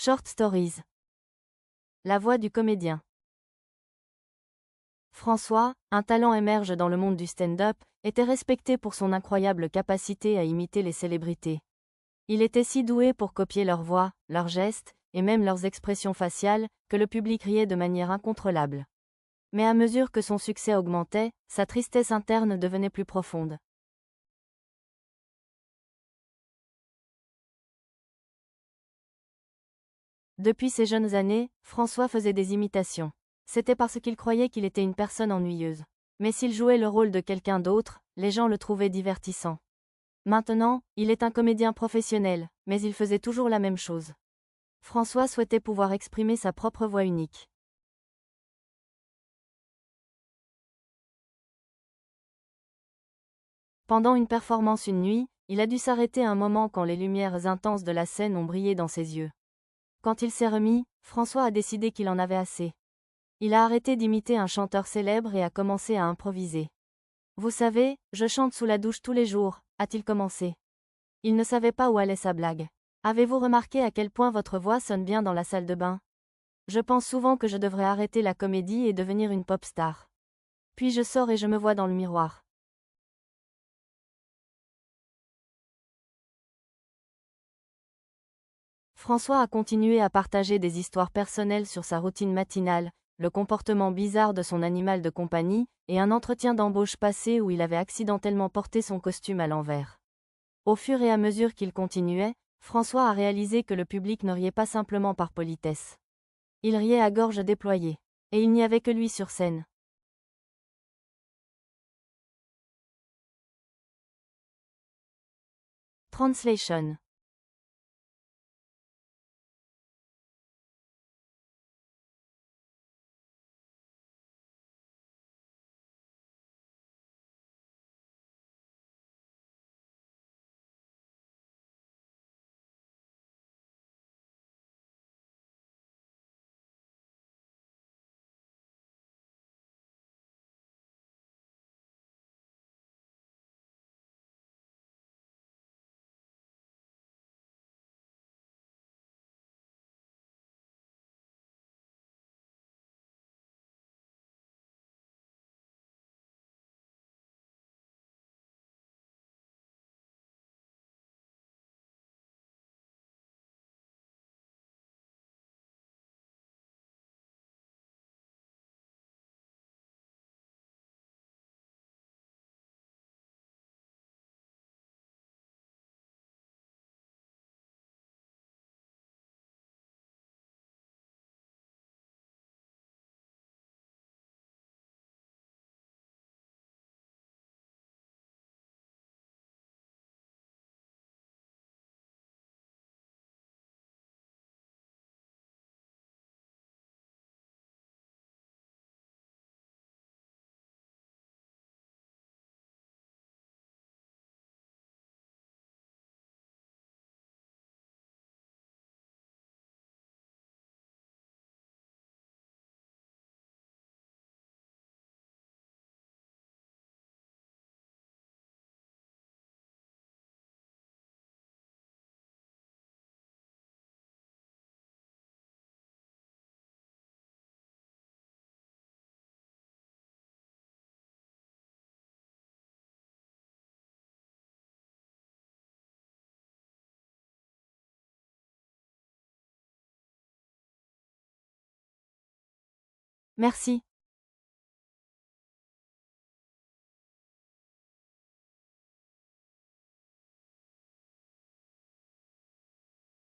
Short Stories. La voix du comédien. François, un talent émerge dans le monde du stand-up, était respecté pour son incroyable capacité à imiter les célébrités. Il était si doué pour copier leur voix, leurs gestes, et même leurs expressions faciales, que le public riait de manière incontrôlable. Mais à mesure que son succès augmentait, sa tristesse interne devenait plus profonde. Depuis ses jeunes années, François faisait des imitations. C'était parce qu'il croyait qu'il était une personne ennuyeuse. Mais s'il jouait le rôle de quelqu'un d'autre, les gens le trouvaient divertissant. Maintenant, il est un comédien professionnel, mais il faisait toujours la même chose. François souhaitait pouvoir exprimer sa propre voix unique. Pendant une performance une nuit, il a dû s'arrêter un moment quand les lumières intenses de la scène ont brillé dans ses yeux. Quand il s'est remis, François a décidé qu'il en avait assez. Il a arrêté d'imiter un chanteur célèbre et a commencé à improviser. Vous savez, je chante sous la douche tous les jours, a-t-il commencé. Il ne savait pas où allait sa blague. Avez-vous remarqué à quel point votre voix sonne bien dans la salle de bain? Je pense souvent que je devrais arrêter la comédie et devenir une pop star. Puis je sors et je me vois dans le miroir. François a continué à partager des histoires personnelles sur sa routine matinale, le comportement bizarre de son animal de compagnie, et un entretien d'embauche passé où il avait accidentellement porté son costume à l'envers. Au fur et à mesure qu'il continuait, François a réalisé que le public ne riait pas simplement par politesse. Il riait à gorge déployée. Et il n'y avait que lui sur scène. Translation. Merci.